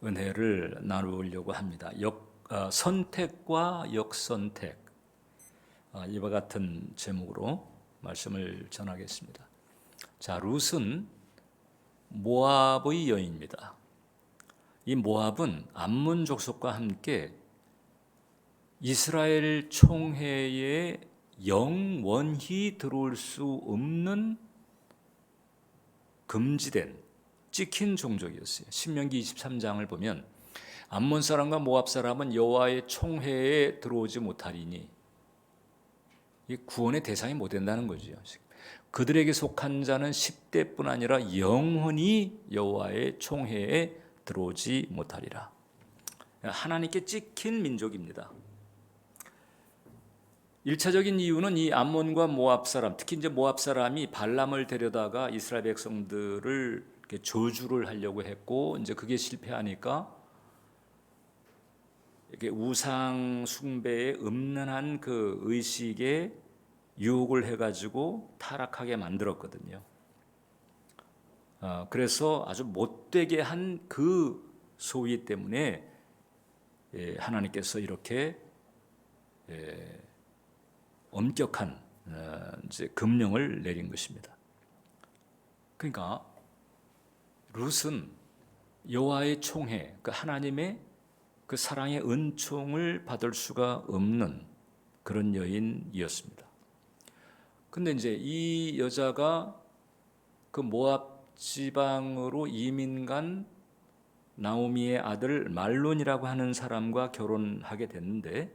은혜를 나누려고 합니다. 선택과 역선택, 이와 같은 제목으로 말씀을 전하겠습니다. 자, 룻은 모압의 여인입니다. 이 모압은 암몬 족속과 함께 이스라엘 총회에 영원히 들어올 수 없는 금지된 찍힌 종족이었어요. 신명기 23장을 보면 암몬 사람과 모압 사람은 여호와의 총회에 들어오지 못하리니, 이 구원의 대상이 못 된다는 거죠. 그들에게 속한 자는 10대뿐 아니라 영원히 여호와의 총회에 들어오지 못하리라. 하나님께 찍힌 민족입니다. 1차적인 이유는 이 암몬과 모압 사람, 특히 이제 모압 사람이 발람을 데려다가 이스라엘 백성들을 이렇게 저주를 하려고 했고, 이제 그게 실패하니까 이렇게 우상 숭배에 음란한 그 의식에 유혹을 해가지고 타락하게 만들었거든요. 그래서 아주 못되게 한 그 소위 때문에 하나님께서 이렇게 엄격한 이제 금령을 내린 것입니다. 그러니까 룻은 여호와의 총회, 그 하나님의 그 사랑의 은총을 받을 수가 없는 그런 여인이었습니다. 근데 이제 이 여자가 그 모압 지방으로 이민 간 나오미의 아들 말론이라고 하는 사람과 결혼하게 됐는데,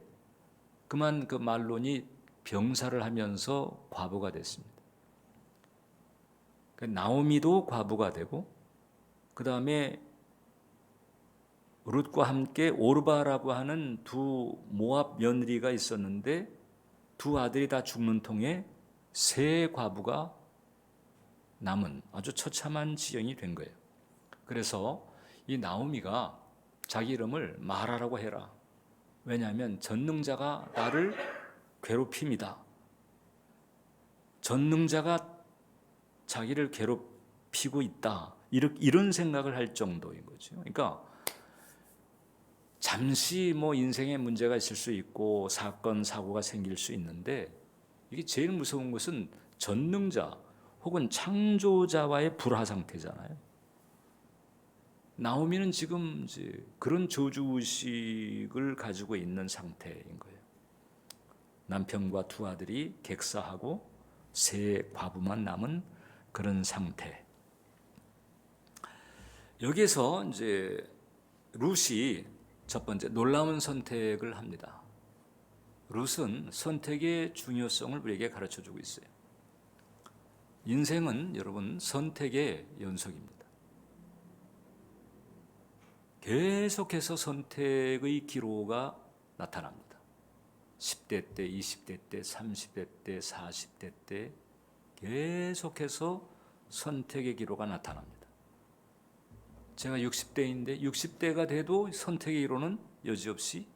그만 그 말론이 병사를 하면서 과부가 됐습니다. 나오미도 과부가 되고, 그 다음에 룻과 함께 오르바라고 하는 두 모압 며느리가 있었는데, 두 아들이 다 죽는 통에 세 과부가 남은 아주 처참한 지경이 된 거예요. 그래서 이 나오미가 자기 이름을 마라라고 해라. 왜냐하면 전능자가 나를 괴롭힘이다. 전능자가 자기를 괴롭히고 있다. 이런 생각을 할 정도인 거죠. 그러니까 잠시 뭐 인생에 문제가 있을 수 있고 사건 사고가 생길 수 있는데, 이게 제일 무서운 것은 전능자 혹은 창조자와의 불화 상태잖아요. 나오미는 지금 이제 그런 저주의식을 가지고 있는 상태인 거예요. 남편과 두 아들이 객사하고 세 과부만 남은 그런 상태. 여기서 이제 룻이 첫 번째 놀라운 선택을 합니다. 룻은 선택의 중요성을 우리에게 가르쳐주고 있어요. 인생은 여러분 선택의 연속입니다. 계속해서 선택의 기로가 나타납니다. 10대 때, 20대 때, 30대 때, 40대 때 계속해서 선택의 기로가 나타납니다. 제가 60대인데 60대가 돼도 선택의 기로는 여지없이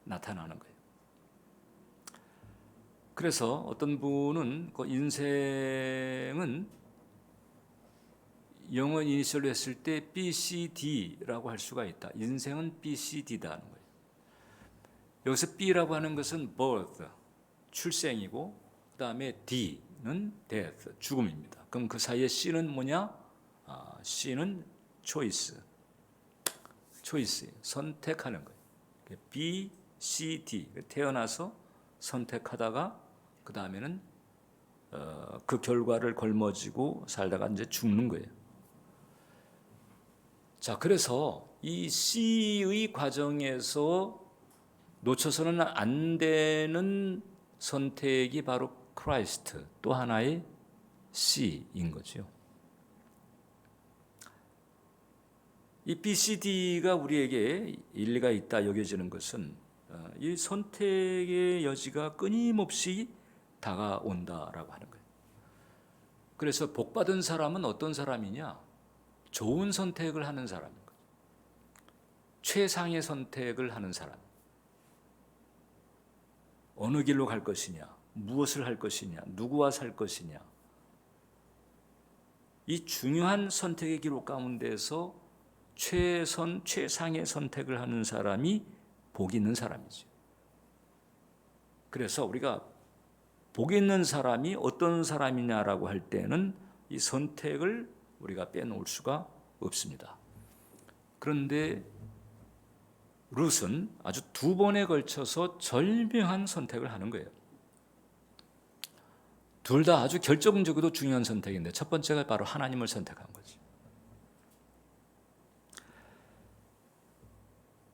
나타나는 거예요. 그래서 어떤 분은 그 인생은 영어 이니셜로 했을 때 BCD라고 할 수가 있다. 인생은 BCD다는 거예요. 여기서 B라고 하는 것은 birth, 출생이고, 그 다음에 D는 death, 죽음입니다. 그럼 그 사이에 C는 뭐냐? C는 choice, 선택하는 거예요. B, C, D, 태어나서 선택하다가 그 다음에는 그 결과를 걸머지고 살다가 이제 죽는 거예요. 자, 그래서 이 C의 과정에서 놓쳐서는 안 되는 선택이 바로 크라이스트, 또 하나의 C인 거죠. 이 BCD가 우리에게 일리가 있다 여겨지는 것은 이 선택의 여지가 끊임없이 다가온다라고 하는 거예요. 그래서 복받은 사람은 어떤 사람이냐? 좋은 선택을 하는 사람인 거예요. 최상의 선택을 하는 사람. 어느 길로 갈 것이냐? 무엇을 할 것이냐? 누구와 살 것이냐? 이 중요한 선택의 기로 가운데서 최상의 선택을 하는 사람이 복 있는 사람이죠. 그래서 우리가 복 있는 사람이 어떤 사람이냐라고 할 때는 이 선택을 우리가 빼놓을 수가 없습니다. 그런데 룻은 아주 두 번에 걸쳐서 절묘한 선택을 하는 거예요. 둘 다 아주 결정적으로 중요한 선택인데 첫 번째가 바로 하나님을 선택한 거지.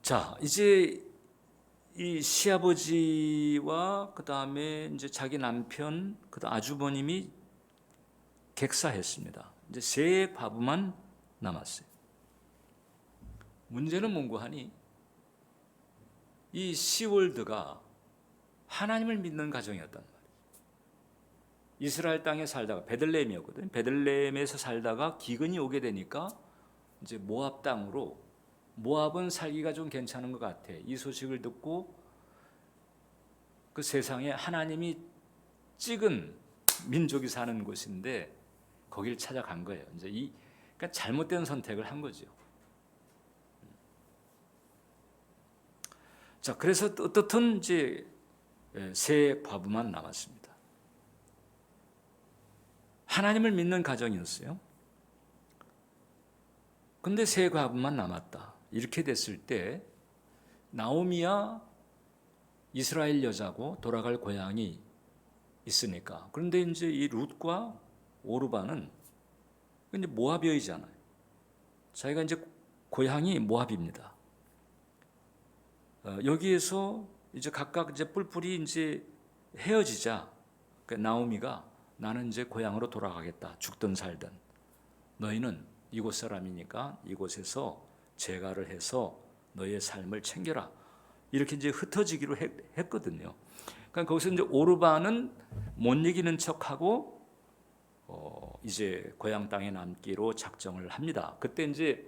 자, 이제 이 시아버지와 그 다음에 이제 자기 남편, 그다음 아주버님이 객사했습니다. 이제 세 과부만 남았어요. 문제는 뭔고 하니 이 시월드가 하나님을 믿는 가정이었단 말이에요. 이스라엘 땅에 살다가 베들레헴이었거든요. 베들레헴에서 살다가 기근이 오게 되니까 이제 모압 땅으로, 모압은 살기가 좀 괜찮은 것 같아. 이 소식을 듣고 그 세상에 하나님이 찍은 민족이 사는 곳인데 거길 찾아간 거예요. 이제 그러니까 잘못된 선택을 한 거죠. 자, 그래서 어떻든 이제 세 과부만 남았습니다. 하나님을 믿는 가정이었어요. 근데 세 과부만 남았다. 이렇게 됐을 때 나오미야 이스라엘 여자고 돌아갈 고향이 있으니까. 그런데 이제 이 룻과 오르바는 이제 모압여이잖아요. 자기가 이제 고향이 모압입니다. 여기에서 이제 각각 이제 뿔뿔이 이제 헤어지자 나오미가 나는 이제 고향으로 돌아가겠다. 죽든 살든 너희는 이곳 사람이니까 이곳에서 재가를 해서 너의 삶을 챙겨라. 이렇게 이제 흩어지기로 했거든요. 그러니까 거기서 이제 오르바는 못 이기는 척하고 이제 고향 땅에 남기로 작정을 합니다. 그때 이제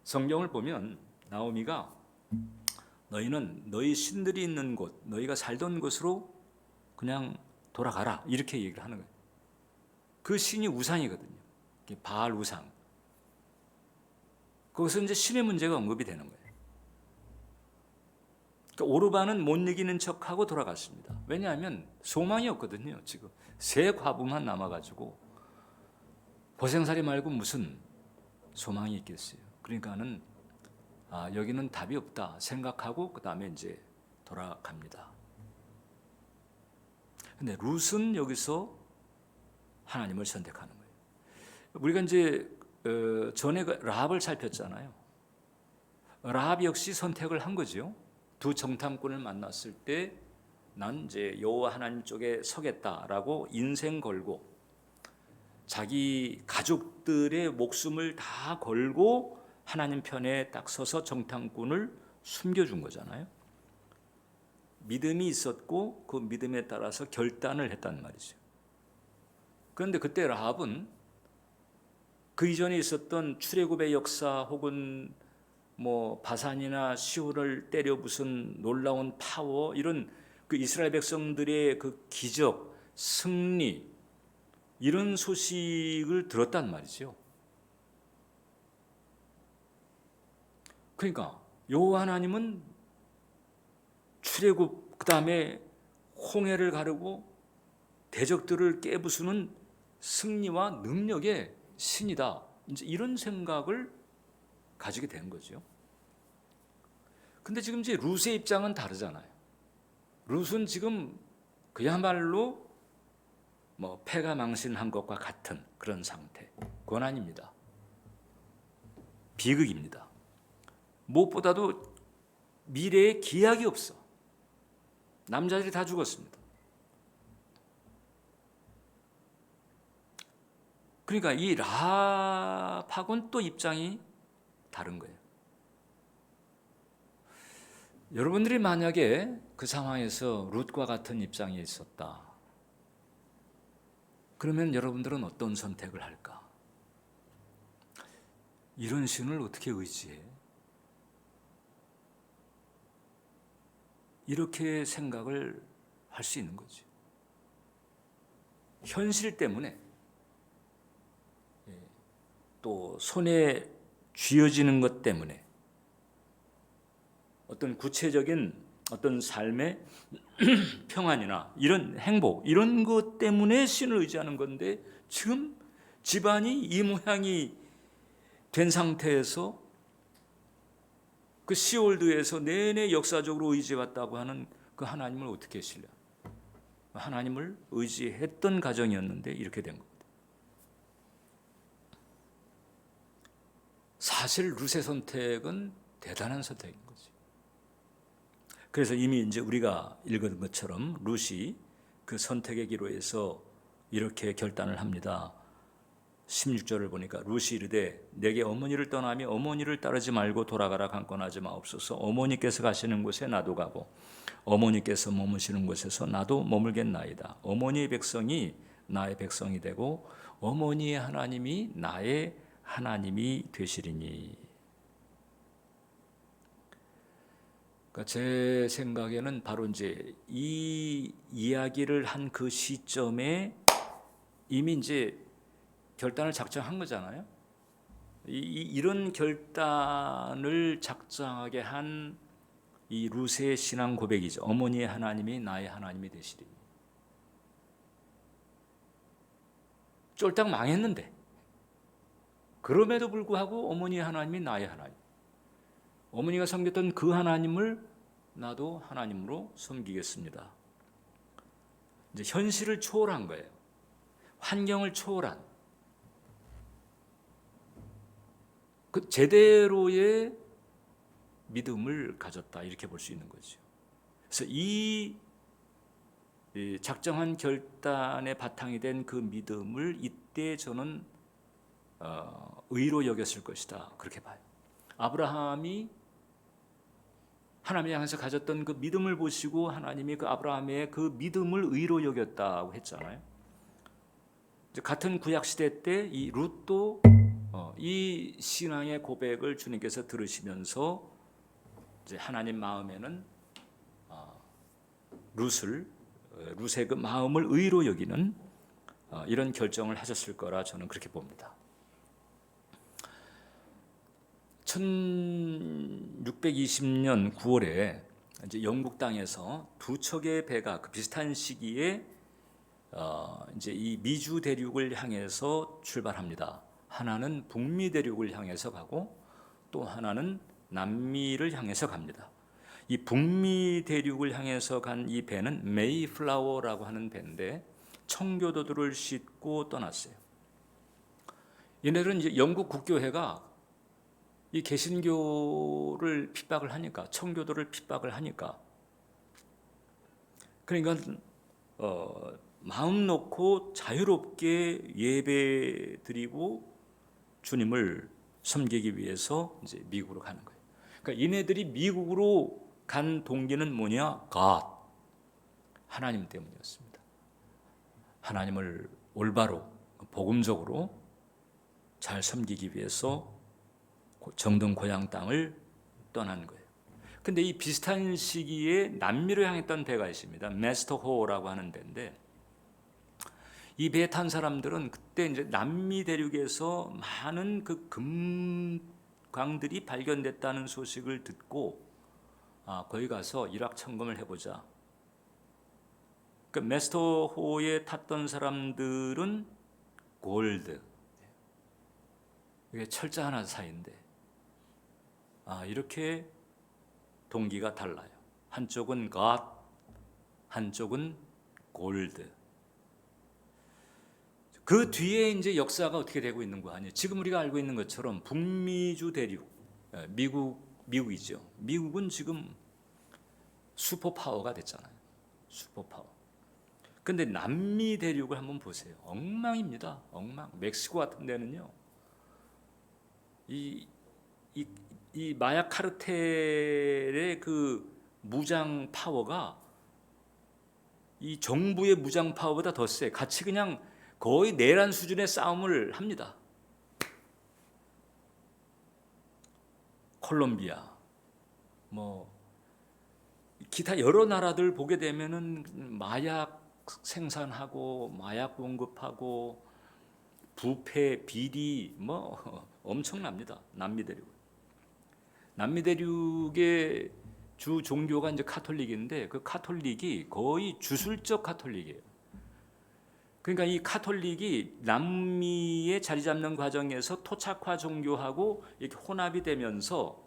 성경을 보면 나오미가 너희는 너희 신들이 있는 곳, 너희가 살던 곳으로 그냥 돌아가라 이렇게 얘기를 하는 거예요. 그 신이 우상이거든요. 바알 우상. 거기서 이제 신의 문제가 언급이 되는 거예요. 그러니까 오르바는 못 이기는 척하고 돌아갔습니다. 왜냐하면 소망이 없거든요. 지금 세 과부만 남아가지고 고생살이 말고 무슨 소망이 있겠어요. 그러니까는 여기는 답이 없다 생각하고 그 다음에 이제 돌아갑니다. 근데 룻은 여기서 하나님을 선택하는 거예요. 우리가 이제 전에 라합을 살폈잖아요. 라합 역시 선택을 한 거죠. 두 정탐꾼을 만났을 때 난 이제 여호와 하나님 쪽에 서겠다라고 인생 걸고 자기 가족들의 목숨을 다 걸고 하나님 편에 딱 서서 정탐꾼을 숨겨준 거잖아요. 믿음이 있었고 그 믿음에 따라서 결단을 했단 말이죠. 그런데 그때 라합은 그 이전에 있었던 출애굽의 역사 혹은 뭐 바산이나 시홀을 때려 부순 놀라운 파워, 이런 그 이스라엘 백성들의 그 기적, 승리, 이런 소식을 들었단 말이죠. 그러니까 여호와 하나님은 출애굽 그다음에 홍해를 가르고 대적들을 깨부수는 승리와 능력의 신이다. 이제 이런 생각을 가지게 된 거죠. 근데 지금 이제 룻의 입장은 다르잖아요. 룻은 지금 그야말로 뭐 패가 망신한 것과 같은 그런 상태. 그건 아닙니다. 비극입니다. 무엇보다도 미래에 기약이 없어. 남자들이 다 죽었습니다. 그러니까 이 라합하고는 또 입장이 다른 거예요. 여러분들이 만약에 그 상황에서 룻과 같은 입장에 있었다. 그러면 여러분들은 어떤 선택을 할까? 이런 신을 어떻게 의지해? 이렇게 생각을 할 수 있는 거지. 현실 때문에 또 손에 쥐어지는 것 때문에 어떤 구체적인 어떤 삶의 평안이나 이런 행복 이런 것 때문에 신을 의지하는 건데 지금 집안이 이 모양이 된 상태에서 그 시월드에서 내내 역사적으로 의지해왔다고 하는 그 하나님을 어떻게 신뢰? 하나님을 의지했던 가정이었는데 이렇게 된 겁니다. 사실 룻의 선택은 대단한 선택인 거지. 그래서 이미 이제 우리가 읽은 것처럼 룻이 그 선택의 기로에서 이렇게 결단을 합니다. 16절을 보니까 룻이 이르되 내게 어머니를 떠나며 어머니를 따르지 말고 돌아가라 강권하지 마옵소서. 어머니께서 가시는 곳에 나도 가고 어머니께서 머무시는 곳에서 나도 머물겠나이다. 어머니의 백성이 나의 백성이 되고 어머니의 하나님이 나의 하나님이 되시리니. 그러니까 제 생각에는 바로 이제 이 이야기를 한 그 시점에 이미 이제 결단을 작정한 거잖아요. 이런 결단을 작정하게 한 이 룻의 신앙 고백이죠. 어머니의 하나님이 나의 하나님이 되시리니. 쫄딱 망했는데 그럼에도 불구하고 어머니의 하나님이 나의 하나님. 어머니가 섬겼던 그 하나님을 나도 하나님으로 섬기겠습니다. 이제 현실을 초월한 거예요. 환경을 초월한 그 제대로의 믿음을 가졌다 이렇게 볼 수 있는 거죠. 그래서 이 작정한 결단의 바탕이 된 그 믿음을 이때 저는 의로 여겼을 것이다 그렇게 봐요. 아브라함이 하나님 향해서 가졌던 그 믿음을 보시고 하나님이 그 아브라함의 그 믿음을 의로 여겼다고 했잖아요. 같은 구약 시대 때 이 룻도 이 신앙의 고백을 주님께서 들으시면서 이제 하나님 마음에는 룻의 그 마음을 의로 여기는 이런 결정을 하셨을 거라 저는 그렇게 봅니다. 1620년 9월에 이제 영국 땅에서 두 척의 배가 그 비슷한 시기에 이제 이 미주 대륙을 향해서 출발합니다. 하나는 북미 대륙을 향해서 가고 또 하나는 남미를 향해서 갑니다. 이 북미 대륙을 향해서 간 이 배는 메이플라워라고 하는 배인데 청교도들을 싣고 떠났어요. 얘네들은 이제 영국 국교회가 이 개신교를 핍박을 하니까 청교도를 핍박을 하니까 그러니까 마음 놓고 자유롭게 예배 드리고 주님을 섬기기 위해서 이제 미국으로 가는 거예요. 그러니까 얘네들이 미국으로 간 동기는 뭐냐? God, 하나님 때문이었습니다. 하나님을 올바로 복음적으로 잘 섬기기 위해서 정든 고향 땅을 떠난 거예요. 근데 이 비슷한 시기에 남미로 향했던 배가 있습니다. 메스터호라고 하는 배인데 이 배에 탄 사람들은 그때 이제 남미 대륙에서 많은 그 금광들이 발견됐다는 소식을 듣고 거기 가서 일확천금을 해보자. 그 메스터호에 탔던 사람들은 골드, 이게 철자 하나 사이인데 이렇게 동기가 달라요. 한쪽은 God, 한쪽은 골드. 그 뒤에 이제 역사가 어떻게 되고 있는 거 아니에요? 지금 우리가 알고 있는 것처럼 북미주 대륙, 미국이죠. 미국은 지금 슈퍼파워가 됐잖아요. 슈퍼파워. 근데 남미 대륙을 한번 보세요. 엉망입니다. 엉망. 멕시코 같은 데는요. 이 마약 카르텔의 그 무장 파워가 이 정부의 무장 파워보다 더 세. 같이 그냥 거의 내란 수준의 싸움을 합니다. 콜롬비아, 뭐 기타 여러 나라들 보게 되면은 마약 생산하고 마약 공급하고 부패, 비리 뭐 엄청납니다. 남미 대륙의 주 종교가 이제 카톨릭인데 그 카톨릭이 거의 주술적 카톨릭이에요. 그러니까 이 카톨릭이 남미에 자리 잡는 과정에서 토착화 종교하고 이렇게 혼합이 되면서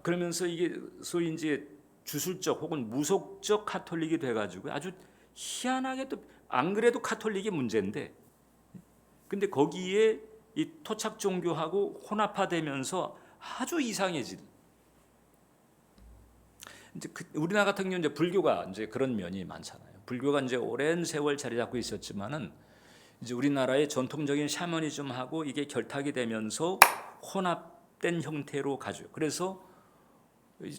그러면서 이게 소위 이제 주술적 혹은 무속적 카톨릭이 돼가지고 아주 희한하게 또 안 그래도 카톨릭이 문제인데 근데 거기에 이 토착 종교하고 혼합화되면서 아주 이상해진. 이제 우리나라 같은 경우 이제 불교가 이제 그런 면이 많잖아요. 불교가 이제 오랜 세월 자리 잡고 있었지만은 이제 우리나라의 전통적인 샤머니즘하고 이게 결탁이 되면서 혼합된 형태로 가죠. 그래서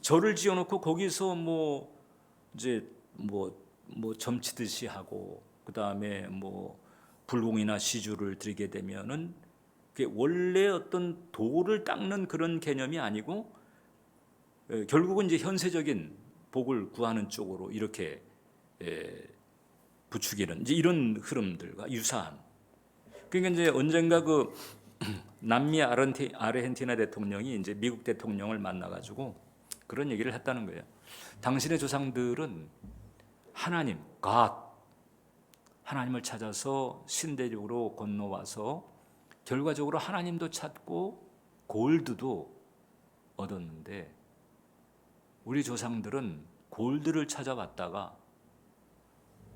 절을 지어놓고 거기서 뭐 이제 뭐 점치듯이 하고 그 다음에 뭐 불공이나 시주를 드리게 되면은 그게 원래 어떤 도를 닦는 그런 개념이 아니고 결국은 이제 현세적인 복을 구하는 쪽으로 이렇게 부추기는 이제 이런 흐름들과 유사한. 그러니까 이제 언젠가 그 남미 아르헨티나 대통령이 이제 미국 대통령을 만나가지고 그런 얘기를 했다는 거예요. 당신의 조상들은 하나님, 하나님을 찾아서 신대륙으로 건너와서 결과적으로 하나님도 찾고 골드도 얻었는데 우리 조상들은 골드를 찾아왔다가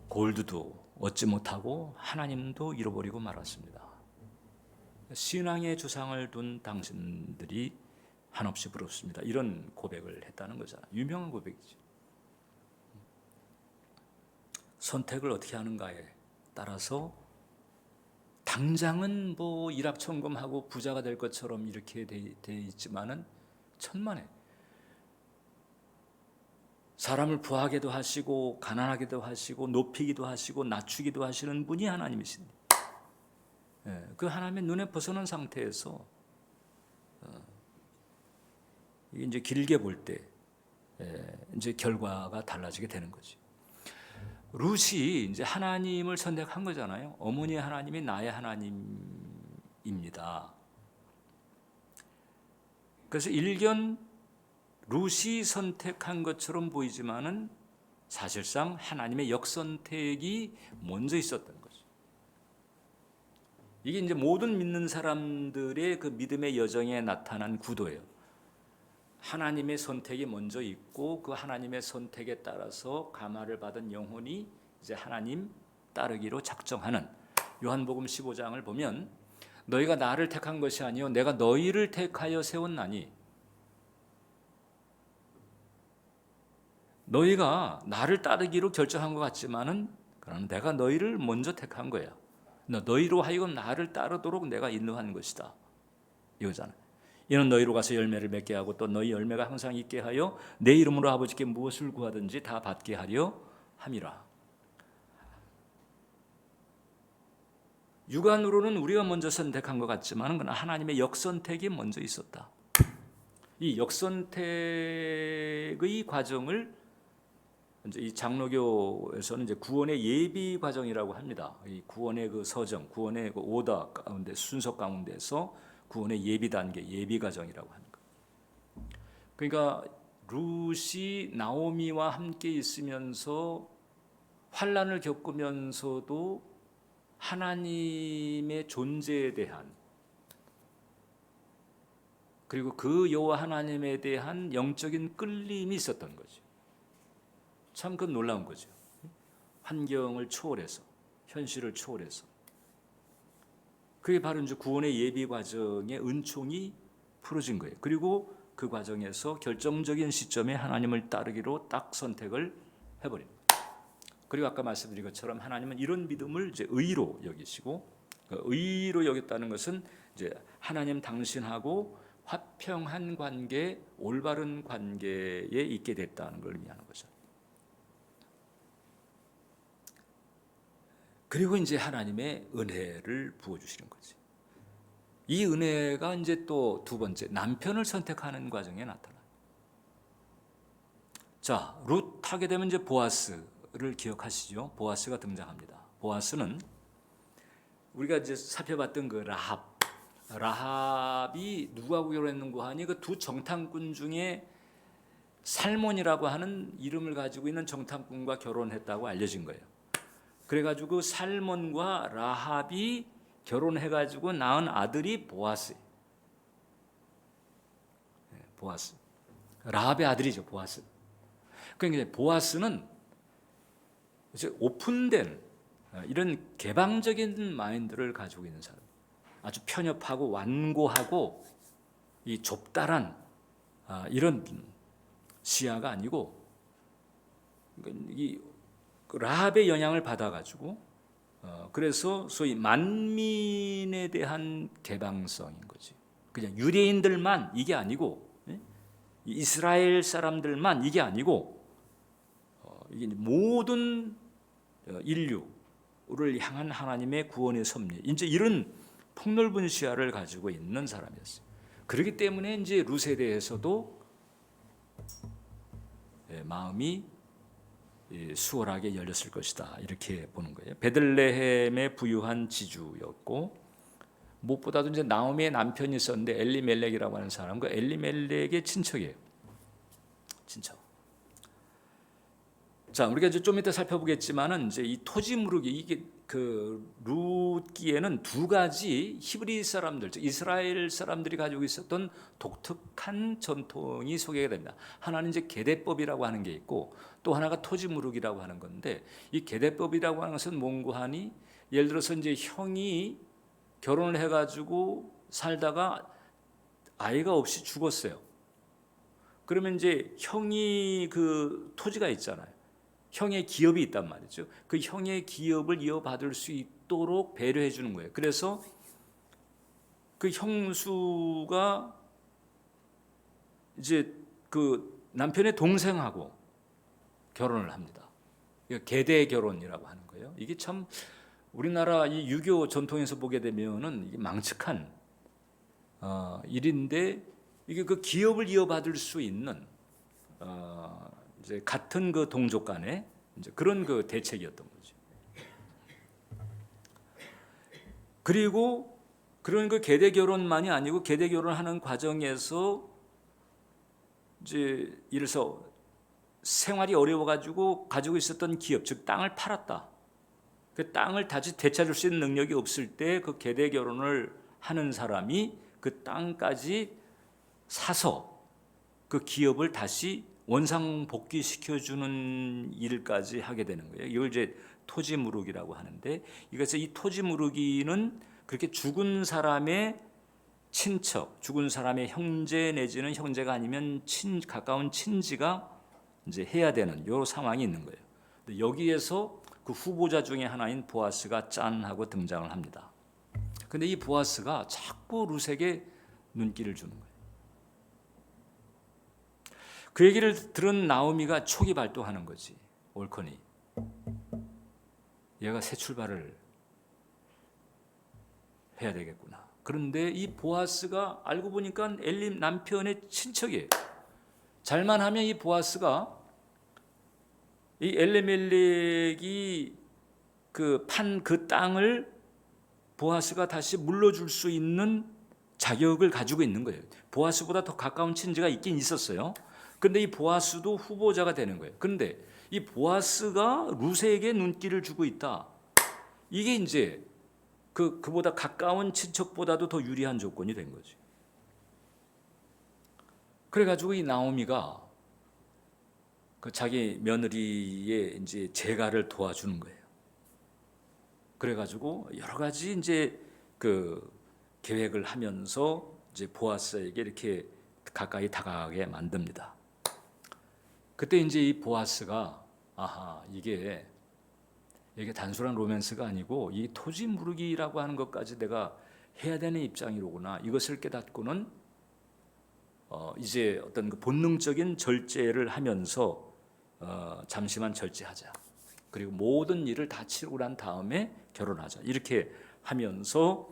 골드도 얻지 못하고 하나님도 잃어버리고 말았습니다. 신앙의 조상을 둔 당신들이 한없이 부럽습니다. 이런 고백을 했다는 거잖아요. 유명한 고백이죠. 선택을 어떻게 하는가에 따라서 당장은 뭐 일확천금하고 부자가 될 것처럼 이렇게 돼 있지만은 천만에 사람을 부하게도 하시고 가난하게도 하시고 높이기도 하시고 낮추기도 하시는 분이 하나님이신데 그 하나님의 눈에 벗어난 상태에서 이제 길게 볼 때 이제 결과가 달라지게 되는 거지. 룻이 이제 하나님을 선택한 거잖아요. 어머니 하나님이 나의 하나님입니다. 그래서 일견 룻이 선택한 것처럼 보이지만은 사실상 하나님의 역선택이 먼저 있었던 거죠. 이게 이제 모든 믿는 사람들의 그 믿음의 여정에 나타난 구도예요. 하나님의 선택이 먼저 있고 그 하나님의 선택에 따라서 감화를 받은 영혼이 이제 하나님 따르기로 작정하는. 요한복음 15장을 보면 너희가 나를 택한 것이 아니요 내가 너희를 택하여 세웠나니 너희가 나를 따르기로 결정한 것 같지만은 그러나 내가 너희를 먼저 택한 거야. 너희로 하여금 나를 따르도록 내가 인도한 것이다. 이거잖아요. 이는 너희로 가서 열매를 맺게 하고 또 너희 열매가 항상 있게 하여 내 이름으로 아버지께 무엇을 구하든지 다 받게 하려 함이라. 육안으로는 우리가 먼저 선택한 것 같지만 그러나 하나님의 역선택이 먼저 있었다. 이 역선택의 과정을 이제 이 장로교에서는 이제 구원의 예비 과정이라고 합니다. 이 구원의 그 서정, 구원의 그 오더 가운데 순서 가운데서 구원의 예비 단계, 예비 과정이라고 하는 거. 그러니까 룻이 나오미와 함께 있으면서 환난을 겪으면서도 하나님의 존재에 대한 그리고 그 여호와 하나님에 대한 영적인 끌림이 있었던 거죠. 참 그 놀라운 거죠. 환경을 초월해서 현실을 초월해서 그게 바로 이제 구원의 예비 과정의 은총이 풀어진 거예요. 그리고 그 과정에서 결정적인 시점에 하나님을 따르기로 딱 선택을 해버립니다. 그리고 아까 말씀드린 것처럼 하나님은 이런 믿음을 이제 의로 여기시고 의로 여겼다는 것은 이제 하나님 당신하고 화평한 관계, 올바른 관계에 있게 됐다는 걸 의미하는 거죠. 그리고 이제 하나님의 은혜를 부어주시는 거지. 이 은혜가 이제 또 두 번째 남편을 선택하는 과정에 나타나. 자, 룻 하게 되면 이제 보아스를 기억하시죠? 보아스가 등장합니다. 보아스는 우리가 이제 살펴봤던 그 라합이 누구하고 결혼했는고 하니 그 두 정탐꾼 중에 살몬이라고 하는 이름을 가지고 있는 정탐꾼과 결혼했다고 알려진 거예요. 그래가지고 그 살몬과 라합이 결혼해가지고 낳은 아들이 보아스. 보아스. 라합의 아들이죠, 보아스. 그러니까 보아스는 이제 오픈된 이런 개방적인 마인드를 가지고 있는 사람. 아주 편협하고 완고하고 이 좁다란 이런 시야가 아니고 이 라합의 영향을 받아가지고 그래서 소위 만민에 대한 개방성인 거지. 그냥 유대인들만 이게 아니고 이스라엘 사람들만 이게 아니고 이게 모든 인류를 향한 하나님의 구원의 섭리. 이제 이런 폭넓은 시야를 가지고 있는 사람이었어요. 그렇기 때문에 이제 룻에 대해서도 마음이 수월하게 열렸을 것이다 이렇게 보는 거예요. 베들레헴의 부유한 지주였고 무엇보다도 이제 나오미의 남편이 있었는데 엘리멜렉이라고 하는 사람, 그 엘리멜렉의 친척이에요. 친척. 자, 우리가 이제 좀 이따 살펴보겠지만은 이제 이 토지 무르기 이게 그 룻기에는 두 가지 히브리 사람들, 즉 이스라엘 사람들이 가지고 있었던 독특한 전통이 소개가 됩니다. 하나는 이제 계대법이라고 하는 게 있고 또 하나가 토지 무르기라고 하는 건데 이 계대법이라고 하는 것은 뭔가 하니 예를 들어서 이제 형이 결혼을 해가지고 살다가 아이가 없이 죽었어요. 그러면 이제 형이 그 토지가 있잖아요. 형의 기업이 있단 말이죠. 그 형의 기업을 이어받을 수 있도록 배려해 주는 거예요. 그래서 그 형수가 이제 그 남편의 동생하고 결혼을 합니다. 계대 결혼이라고 하는 거예요. 이게 참 우리나라 이 유교 전통에서 보게 되면은 이게 망측한 일인데 이게 그 기업을 이어받을 수 있는 이제 같은 그 동족 간의 이제 그런 그 대책이었던 거죠. 그리고 그런 그 계대 결혼만이 아니고 계대 결혼하는 과정에서 이제 이래서 생활이 어려워가지고 가지고 있었던 기업, 즉 땅을 팔았다. 그 땅을 다시 되찾을 수 있는 능력이 없을 때 그 계대 결혼을 하는 사람이 그 땅까지 사서 그 기업을 다시 원상 복귀시켜주는 일까지 하게 되는 거예요. 이걸 이제 토지 무르기라고 하는데, 이것서 이 토지 무르기는 그렇게 죽은 사람의 친척, 죽은 사람의 형제 내지는 형제가 아니면 가까운 친지가 이제 해야 되는 요 상황이 있는 거예요. 근데 여기에서 그 후보자 중에 하나인 보아스가 짠 하고 등장을 합니다. 근데 이 보아스가 자꾸 룻에게 눈길을 주는 거예요. 그 얘기를 들은 나오미가 촉이 발동하는 거지. 옳거니 얘가 새 출발을 해야 되겠구나. 그런데 이 보아스가 알고 보니까 엘리 남편의 친척이에요. 잘만 하면 이 보아스가 이 엘리멜렉이 그 판 그 땅을 보아스가 다시 물려줄 수 있는 자격을 가지고 있는 거예요. 보아스보다 더 가까운 친지가 있긴 있었어요. 근데 이 보아스도 후보자가 되는 거예요. 그런데 이 보아스가 룻에게 눈길을 주고 있다. 이게 이제 그보다 가까운 친척보다도 더 유리한 조건이 된 거지. 그래가지고 이 나오미가 그 자기 며느리의 이제 재가를 도와주는 거예요. 그래가지고 여러 가지 이제 그 계획을 하면서 이제 보아스에게 이렇게 가까이 다가가게 만듭니다. 그때 이제 이 보아스가 아하 이게 단순한 로맨스가 아니고 이 토지 무르기라고 하는 것까지 내가 해야 되는 입장이로구나. 이것을 깨닫고는 이제 어떤 그 본능적인 절제를 하면서 잠시만 절제하자. 그리고 모든 일을 다 치르고 난 다음에 결혼하자. 이렇게 하면서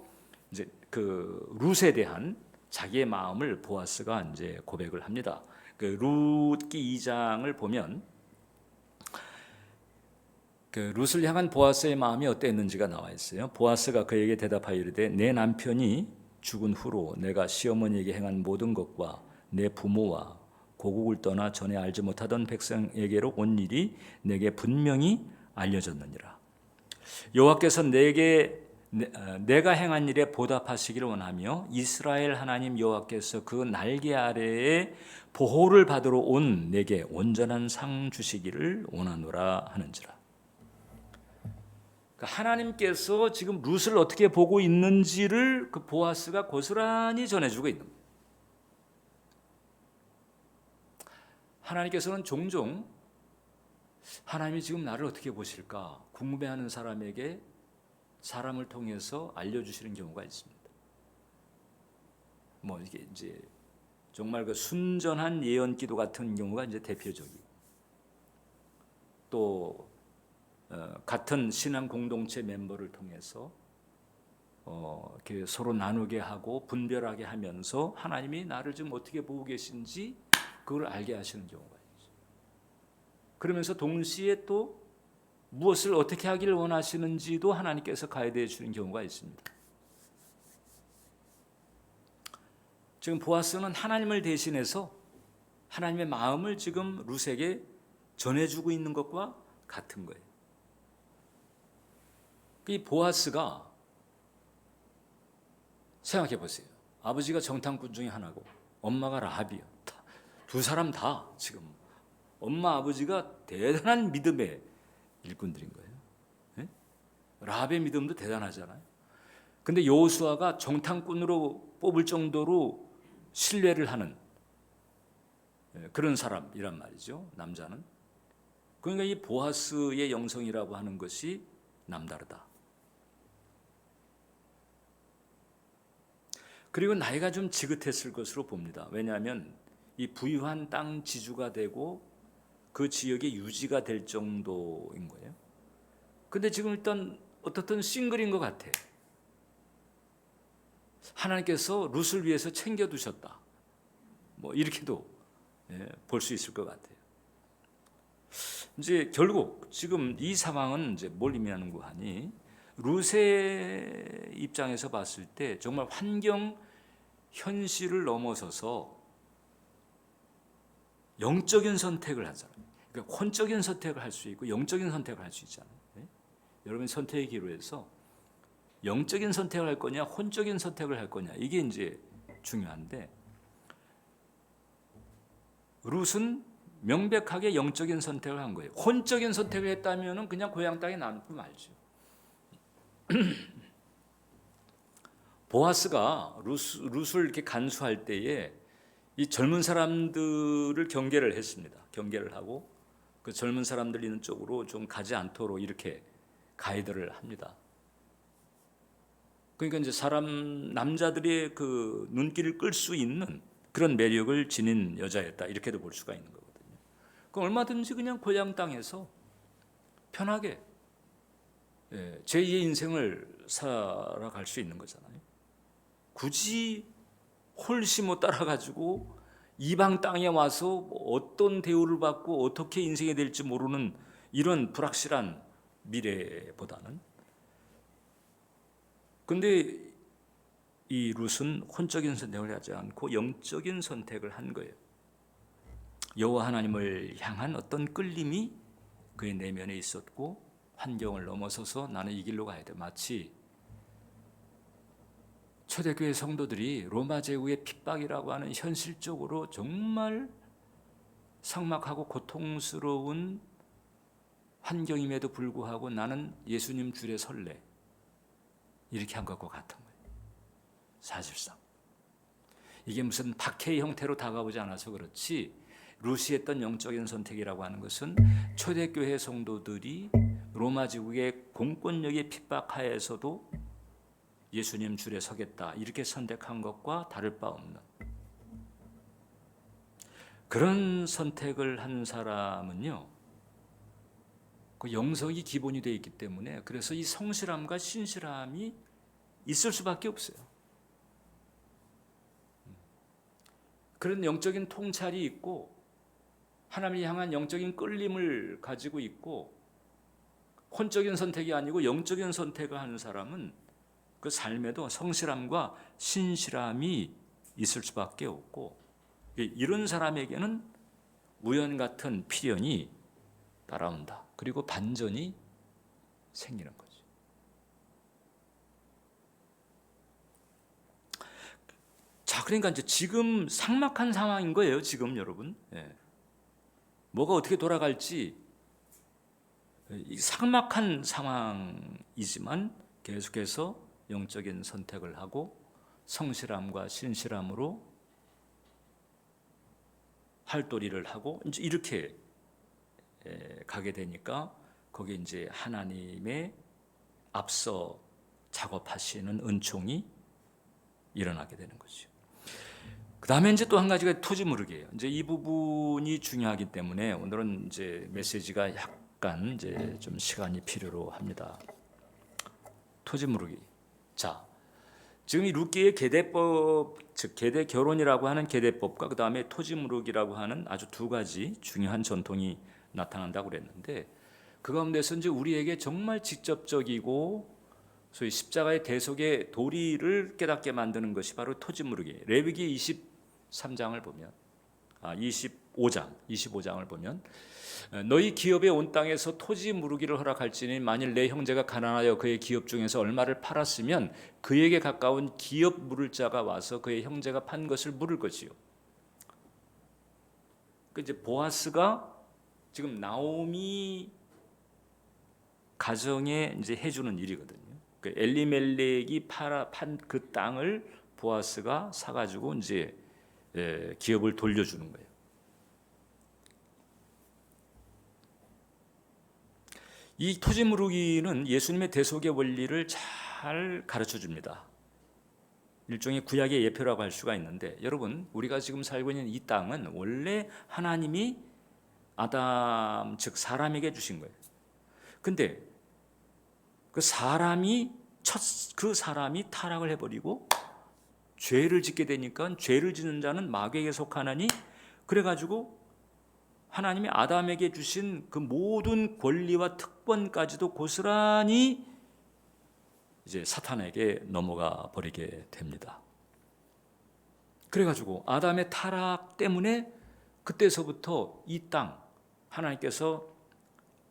이제 그 룻에 대한 자기의 마음을 보아스가 이제 고백을 합니다. 그 룻기 2장을 보면 그 룻을 향한 보아스의 마음이 어땠는지가 나와 있어요. 보아스가 그에게 대답하여 이르되 내 남편이 죽은 후로 내가 시어머니에게 행한 모든 것과 내 부모와 고국을 떠나 전에 알지 못하던 백성에게로 온 일이 내게 분명히 알려졌느니라. 여호와께서 내가 행한 일에 보답하시기를 원하며 이스라엘 하나님 여호와께서 그 날개 아래에 보호를 받으러 온 내게 온전한 상 주시기를 원하노라 하는지라. 하나님께서 지금 룻을 어떻게 보고 있는지를 그 보아스가 고스란히 전해주고 있는 거예요. 하나님께서는 종종 하나님이 지금 나를 어떻게 보실까 궁금해하는 사람에게 사람을 통해서 알려주시는 경우가 있습니다. 뭐 이게 이제 정말 그 순전한 예언기도 같은 경우가 이제 대표적이고, 또 같은 신앙 공동체 멤버를 통해서 이렇게 서로 나누게 하고 분별하게 하면서 하나님이 나를 지금 어떻게 보고 계신지 그걸 알게 하시는 경우가 있죠. 그러면서 동시에 또 무엇을 어떻게 하기를 원하시는지도 하나님께서 가이드해 주는 경우가 있습니다. 지금 보아스는 하나님을 대신해서 하나님의 마음을 지금 룻에게 전해주고 있는 것과 같은 거예요. 이 보아스가 생각해 보세요. 아버지가 정탐꾼 중에 하나고 엄마가 라합이요. 두 사람 다 지금 엄마 아버지가 대단한 믿음의 일꾼들인 거예요. 네? 라합의 믿음도 대단하잖아요. 근데 여호수아가 정탐꾼으로 뽑을 정도로 신뢰를 하는 그런 사람이란 말이죠. 남자는. 그러니까 이 보아스의 영성이라고 하는 것이 남다르다. 그리고 나이가 좀 지긋했을 것으로 봅니다. 왜냐하면 이 부유한 땅 지주가 되고 그 지역의 유지가 될 정도인 거예요. 근데 지금 일단 어떻든 싱글인 것 같아. 하나님께서 룻을 위해서 챙겨두셨다. 뭐 이렇게도 볼 수 있을 것 같아요. 이제 결국 지금 이 상황은 이제 뭘 의미하는고 하니, 룻의 입장에서 봤을 때 정말 환경 현실을 넘어서서 영적인 선택을 하잖아요. 그러니까 혼적인 선택을 할 수 있고 영적인 선택을 할 수 있잖아요. 네? 여러분 선택의 기로에서 영적인 선택을 할 거냐 혼적인 선택을 할 거냐 이게 이제 중요한데, 룻은 명백하게 영적인 선택을 한 거예요. 혼적인 선택을 했다면 그냥 고향 땅에 남고 말죠. 보아스가 룻을 이렇게 간수할 때에 이 젊은 사람들을 경계를 했습니다. 경계를 하고 그 젊은 사람들 있는 쪽으로 좀 가지 않도록 이렇게 가이드를 합니다. 그러니까 이제 남자들의 그 눈길을 끌 수 있는 그런 매력을 지닌 여자였다, 이렇게도 볼 수가 있는 거거든요. 그럼 얼마든지 그냥 고향 땅에서 편하게 제2의 인생을 살아갈 수 있는 거잖아요. 굳이 홀심어 따라가지고 이방 땅에 와서 어떤 대우를 받고 어떻게 인생이 될지 모르는 이런 불확실한 미래보다는. 근데 이 룻은 혼적인 선택을 하지 않고 영적인 선택을 한 거예요. 여호와 하나님을 향한 어떤 끌림이 그의 내면에 있었고 환경을 넘어서서 나는 이 길로 가야 돼. 마치 초대교회 성도들이 로마 제국의 핍박이라고 하는 현실적으로 정말 삭막하고 고통스러운 환경임에도 불구하고 나는 예수님 줄에 설래, 이렇게 한 것과 같은 거예요. 사실상 이게 무슨 박해의 형태로 다가오지 않아서 그렇지, 룻이 했던 영적인 선택이라고 하는 것은 초대교회 성도들이 로마 제국의 공권력의 핍박하에서도 예수님 줄에 서겠다, 이렇게 선택한 것과 다를 바 없는 그런 선택을 한 사람은요, 그 영성이 기본이 되어 있기 때문에 그래서 이 성실함과 신실함이 있을 수밖에 없어요. 그런 영적인 통찰이 있고 하나님을 향한 영적인 끌림을 가지고 있고 혼적인 선택이 아니고 영적인 선택을 하는 사람은 그 삶에도 성실함과 신실함이 있을 수밖에 없고, 이런 사람에게는 우연 같은 필연이 따라온다. 그리고 반전이 생기는 거죠. 자, 그러니까 이제 지금 삭막한 상황인 거예요. 지금 여러분, 뭐가 어떻게 돌아갈지 삭막한 상황이지만 계속해서 영적인 선택을 하고 성실함과 신실함으로 활도리를 하고 이제 이렇게 가게 되니까 거기에 이제 하나님의 앞서 작업하시는 은총이 일어나게 되는 거죠. 그 다음에 이제 또 한 가지가 토지 무르기예요. 이제 이 부분이 중요하기 때문에 오늘은 이제 메시지가 약간 이제 좀 시간이 필요로 합니다. 토지 무르기. 자, 지금 이 룻기의 계대법, 즉 계대 결혼이라고 하는 계대법과 그 다음에 토지 무르기라고 하는 아주 두 가지 중요한 전통이 나타난다고 그랬는데, 그 가운데서 이제 우리에게 정말 직접적이고 소위 십자가의 대속의 도리를 깨닫게 만드는 것이 바로 토지 무르기. 레위기 23장을 보면 25장을 보면 너희 기업에 온 땅에서 토지 무르기를 허락할지니 만일 내 형제가 가난하여 그의 기업 중에서 얼마를 팔았으면 그에게 가까운 기업 물을 자가 와서 그의 형제가 판 것을 물을 것이요. 그 이제 보아스가 지금 나오미 가정에 이제 해주는 일이거든요. 그 엘리멜렉이 판 그 땅을 보아스가 사가지고 이제 기업을 돌려주는 거예요. 이 토지 무르기는 예수님의 대속의 원리를 잘 가르쳐 줍니다. 일종의 구약의 예표라고 할 수가 있는데, 여러분 우리가 지금 살고 있는 이 땅은 원래 하나님이 아담 즉 사람에게 주신 거예요. 근데 그 사람이 타락을 해버리고 죄를 짓게 되니까 죄를 짓는 자는 마귀에게 속하나니, 그래가지고 하나님이 아담에게 주신 그 모든 권리와 특권까지도 고스란히 이제 사탄에게 넘어가 버리게 됩니다. 그래가지고 아담의 타락 때문에 그때서부터 이 땅 하나님께서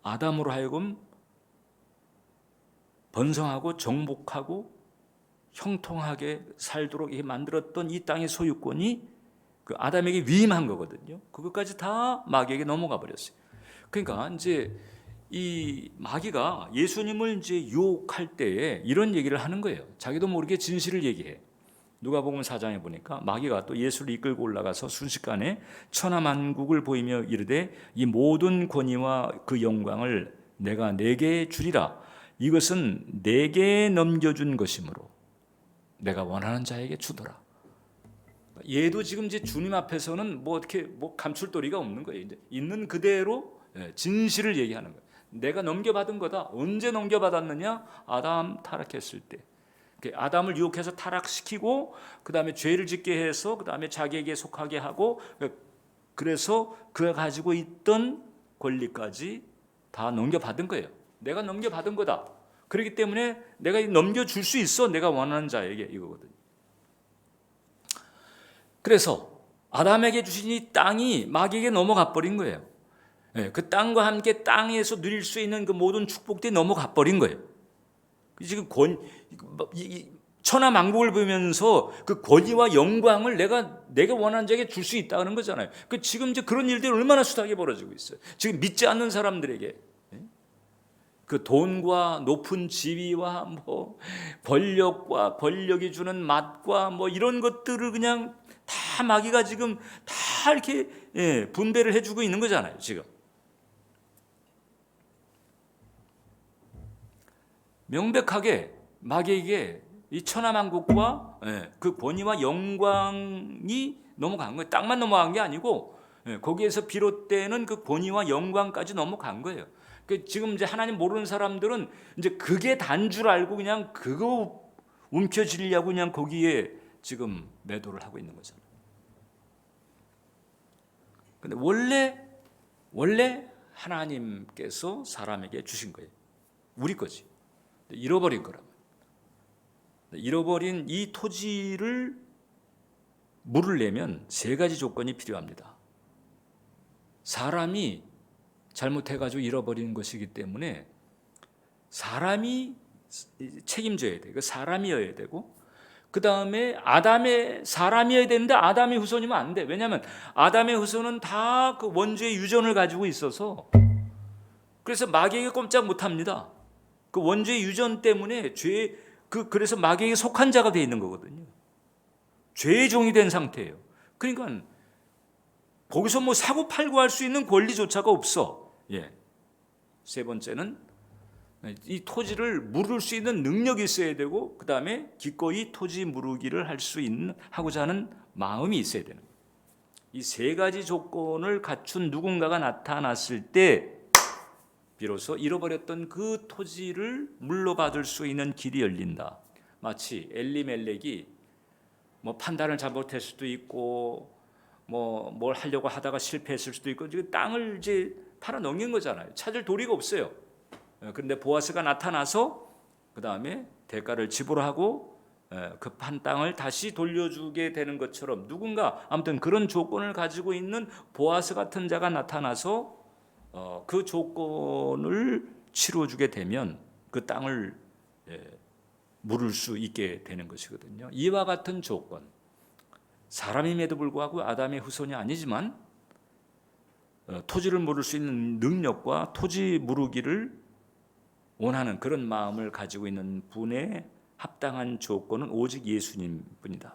아담으로 하여금 번성하고 정복하고 형통하게 살도록 만들었던 이 땅의 소유권이 그 아담에게 위임한 거거든요. 그것까지 다 마귀에게 넘어가 버렸어요. 그러니까 이제 이 마귀가 예수님을 이제 유혹할 때에 이런 얘기를 하는 거예요. 자기도 모르게 진실을 얘기해. 누가복음 4장에 보니까 마귀가 또 예수를 이끌고 올라가서 순식간에 천하만국을 보이며 이르되 이 모든 권위와 그 영광을 내가 네게 주리라. 이것은 내게 넘겨준 것이므로 내가 원하는 자에게 주더라. 얘도 지금 이제 주님 앞에서는 뭐 어떻게 감출 도리가 없는 거예요. 이제 있는 그대로 진실을 얘기하는 거예요. 내가 넘겨받은 거다. 언제 넘겨받았느냐? 아담 타락했을 때. 아담을 유혹해서 타락시키고 그 다음에 죄를 짓게 해서 그 다음에 자기에게 속하게 하고, 그래서 그가 가지고 있던 권리까지 다 넘겨받은 거예요. 내가 넘겨받은 거다. 그렇기 때문에 내가 넘겨줄 수 있어. 내가 원하는 자에게, 이거거든요. 그래서 아담에게 주신 이 땅이 마귀에게 넘어가 버린 거예요. 그 땅과 함께 땅에서 누릴 수 있는 그 모든 축복들이 넘어가 버린 거예요. 지금 천하만국을 보면서 그 권위와 영광을 내가 원하는 자에게 줄 수 있다는 거잖아요. 지금 이제 그런 일들이 얼마나 숱하게 벌어지고 있어요. 지금 믿지 않는 사람들에게 그 돈과 높은 지위와 뭐 권력과 권력이 주는 맛과 뭐 이런 것들을 그냥 다 마귀가 지금 다 이렇게 분배를 해주고 있는 거잖아요. 지금 명백하게 마귀에게 이 천하만국과 그 권위와 영광이 넘어간 거예요. 땅만 넘어간 게 아니고 거기에서 비롯되는 그 권위와 영광까지 넘어간 거예요. 지금 이제 하나님 모르는 사람들은 이제 그게 단 줄 알고 그냥 그거 움켜쥐려고 그냥 거기에 지금 매도를 하고 있는 거잖아요. 근데 원래 하나님께서 사람에게 주신 거예요. 우리 거지. 잃어버린 거란 말이에요. 잃어버린 이 토지를 물으려면 세 가지 조건이 필요합니다. 사람이 잘못해가지고 잃어버리는 것이기 때문에 사람이 책임져야 돼. 그 사람이어야 되고, 그 다음에 아담의 사람이어야 되는데 아담의 후손이면 안 돼. 왜냐하면 아담의 후손은 다 그 원죄의 유전을 가지고 있어서, 그래서 마귀에게 꼼짝 못합니다. 그 원죄의 유전 때문에 그래서 마귀에게 속한 자가 되어 있는 거거든요. 죄의 종이 된 상태예요. 그러니까 거기서 뭐 사고 팔고 할 수 있는 권리조차가 없어. 예. 세 번째는 이 토지를 물을 수 있는 능력이 있어야 되고, 그 다음에 기꺼이 토지 무르기를 하고자 하는 마음이 있어야 되는 거예요. 이 세 가지 조건을 갖춘 누군가가 나타났을 때 비로소 잃어버렸던 그 토지를 물러받을 수 있는 길이 열린다. 마치 엘리멜렉이 뭐 판단을 잘못했을 수도 있고, 뭐 뭘 하려고 하다가 실패했을 수도 있고, 땅을 이제 팔아 넘긴 거잖아요. 찾을 도리가 없어요. 그런데 보아스가 나타나서 그 다음에 대가를 지불하고 급한 땅을 다시 돌려주게 되는 것처럼, 누군가 아무튼 그런 조건을 가지고 있는 보아스 같은 자가 나타나서 그 조건을 치러주게 되면 그 땅을 물을 수 있게 되는 것이거든요. 이와 같은 조건, 사람임에도 불구하고 아담의 후손이 아니지만 토지를 물을 수 있는 능력과 토지 무르기를 원하는 그런 마음을 가지고 있는 분의 합당한 조건은 오직 예수님뿐이다.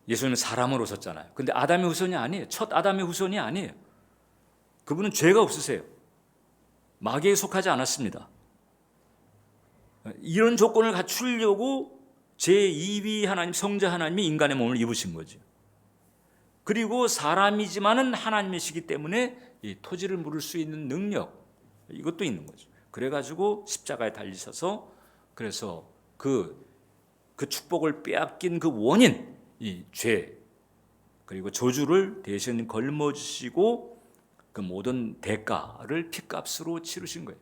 예수님은 사람으로 오셨잖아요. 근데 아담의 후손이 아니에요. 첫 아담의 후손이 아니에요. 그분은 죄가 없으세요. 마귀에 속하지 않았습니다. 이런 조건을 갖추려고 제2위 하나님, 성자 하나님이 인간의 몸을 입으신 거죠. 그리고 사람이지만은 하나님이시기 때문에 이 토지를 물을 수 있는 능력, 이것도 있는 거죠. 그래가지고 십자가에 달리셔서, 그래서 그 축복을 빼앗긴 그 원인, 이 죄, 그리고 저주를 대신 걸머주시고 그 모든 대가를 피값으로 치르신 거예요.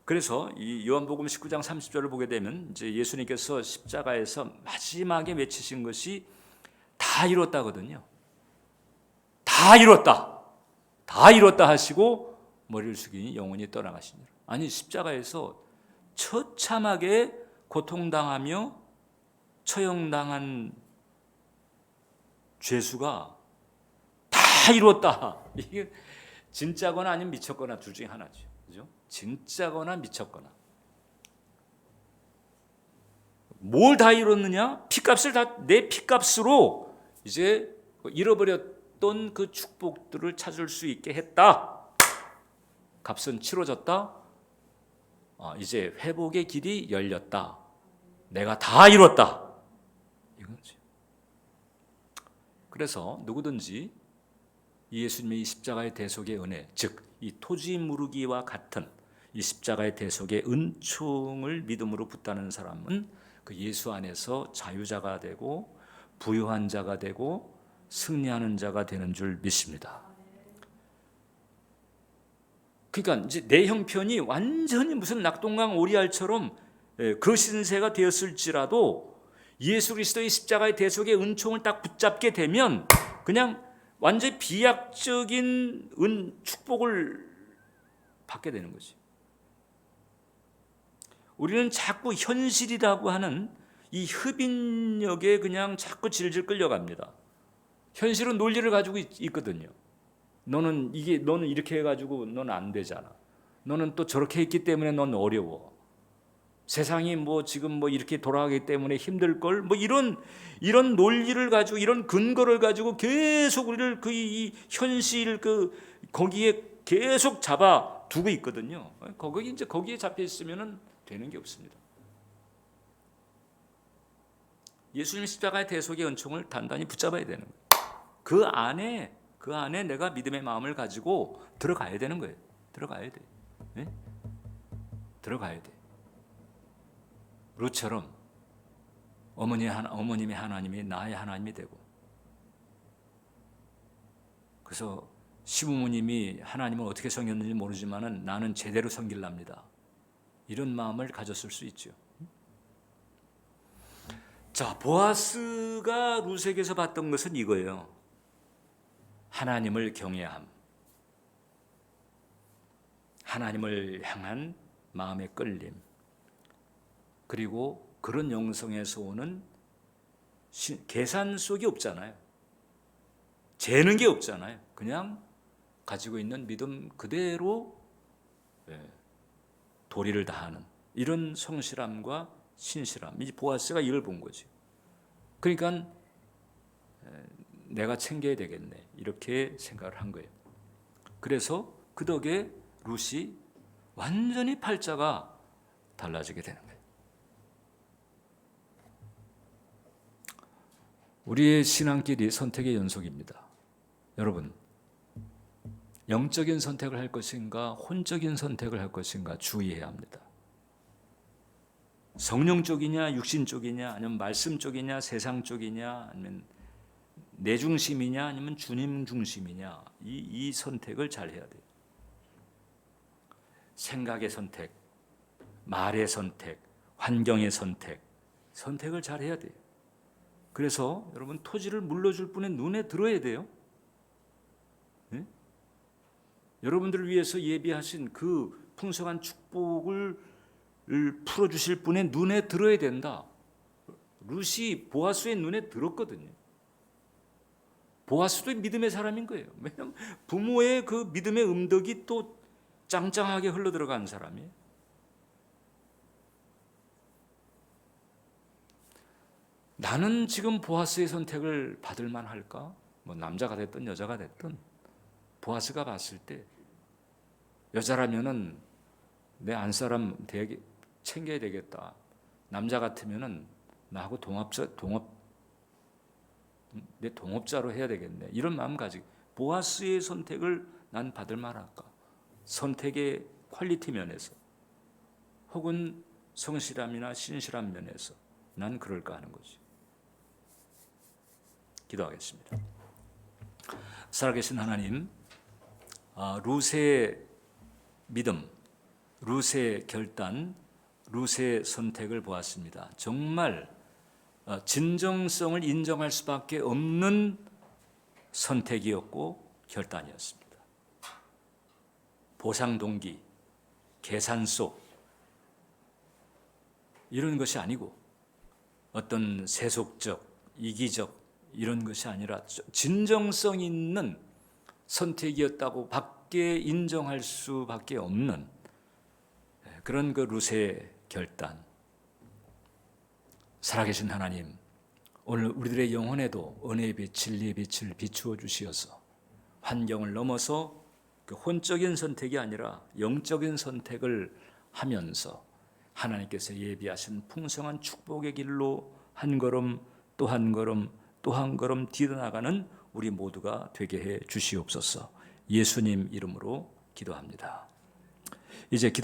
그래서 이 요한복음 19장 30절을 보게 되면 이제 예수님께서 십자가에서 마지막에 외치신 것이 다 이뤘다거든요. 다 이뤘다. 다 이뤘다 하시고 머리를 숙이니 영혼이 떠나가시니라. 아니, 십자가에서 처참하게 고통당하며 처형당한 죄수가 다 이뤘다. 이게 진짜거나 아니면 미쳤거나 둘 중에 하나죠. 그죠? 진짜거나 미쳤거나. 뭘 다 이뤘느냐? 피값을 다 내 피값으로 이제 잃어버렸던 그 축복들을 찾을 수 있게 했다. 값은 치러졌다. 이제 회복의 길이 열렸다. 내가 다 이뤘다. 이거지. 그래서 누구든지 이 예수님의 이 십자가의 대속의 은혜, 즉 이 토지 무르기와 같은 이 십자가의 대속의 은총을 믿음으로 붙드는 사람은 그 예수 안에서 자유자가 되고 부유한 자가 되고 승리하는 자가 되는 줄 믿습니다. 그러니까 이제 내 형편이 완전히 무슨 낙동강 오리알처럼 그 신세가 되었을지라도 예수 그리스도의 십자가의 대속의 은총을 딱 붙잡게 되면 그냥 완전히 비약적인 축복을 받게 되는 거지. 우리는 자꾸 현실이라고 하는 이 흡인력에 그냥 자꾸 질질 끌려갑니다. 현실은 논리를 가지고 있거든요. 너는 이렇게 해가지고 너는 안 되잖아. 너는 또 저렇게 했기 때문에 넌 어려워. 세상이 뭐 지금 뭐 이렇게 돌아가기 때문에 힘들 걸, 뭐 이런 논리를 가지고 이런 근거를 가지고 계속 우리를 이 현실 거기에 계속 잡아 두고 있거든요. 거기에 잡혀 있으면은 되는 게 없습니다. 예수님 십자가의 대속의 은총을 단단히 붙잡아야 되는 거예요. 그 안에 내가 믿음의 마음을 가지고 들어가야 되는 거예요. 들어가야 돼. 네? 들어가야 돼. 룻처럼 어머님의 하나님이 나의 하나님이 되고, 그래서 시부모님이 하나님을 어떻게 섬겼는지 모르지만은 나는 제대로 섬길랍니다. 이런 마음을 가졌을 수 있죠. 자, 보아스가 룻에게서 봤던 것은 이거예요. 하나님을 경외함, 하나님을 향한 마음의 끌림, 그리고 그런 영성에서 오는 계산 속이 없잖아요. 재는 게 없잖아요. 그냥 가지고 있는 믿음 그대로 도리를 다하는 이런 성실함과 신실함. 이 보아스가 이걸 본 거지. 그러니까 내가 챙겨야 되겠네 이렇게 생각을 한 거예요. 그래서 그 덕에 룻이 완전히 팔자가 달라지게 되는 거예요. 우리의 신앙길이 선택의 연속입니다. 여러분, 영적인 선택을 할 것인가 혼적인 선택을 할 것인가 주의해야 합니다. 성령 쪽이냐 육신 쪽이냐 아니면 말씀 쪽이냐 세상 쪽이냐 아니면 내 중심이냐 아니면 주님 중심이냐 이 선택을 잘 해야 돼요. 생각의 선택, 말의 선택, 환경의 선택을 잘 해야 돼요. 그래서 여러분 토지를 물려줄 분의 눈에 들어야 돼요. 네? 여러분들을 위해서 예비하신 그 풍성한 축복을 풀어주실 분의 눈에 들어야 된다. 룻이 보아스의 눈에 들었거든요. 보아스도 믿음의 사람인 거예요. 왜냐하면 부모의 그 믿음의 음덕이 또 짱짱하게 흘러들어간 사람이에요. 나는 지금 보아스의 선택을 받을 만할까? 뭐 남자가 됐든 여자가 됐든 보아스가 봤을 때 여자라면은 내 안사람 챙겨야 되겠다. 남자 같으면은 나하고 내 동업자로 해야 되겠네. 이런 마음 가지고 보아스의 선택을 난 받을 만할까? 선택의 퀄리티 면에서 혹은 성실함이나 신실함 면에서 난 그럴까 하는 거지. 기도하겠습니다. 살아계신 하나님, 룻의 믿음, 룻의 결단, 룻의 선택을 보았습니다. 정말 진정성을 인정할 수밖에 없는 선택이었고 결단이었습니다. 보상 동기, 계산속 이런 것이 아니고 어떤 세속적, 이기적 이런 것이 아니라 진정성 있는 선택이었다고 밖에 인정할 수밖에 없는 그런 그 룻의 결단. 살아계신 하나님, 오늘 우리들의 영혼에도 은혜의 빛, 진리의 빛을 비추어 주시어서 환경을 넘어서 그 혼적인 선택이 아니라 영적인 선택을 하면서 하나님께서 예비하신 풍성한 축복의 길로 한 걸음 또 한 걸음 또 한 걸음 디뎌나가는 우리 모두가 되게 해 주시옵소서. 예수님 이름으로 기도합니다. 이제 기도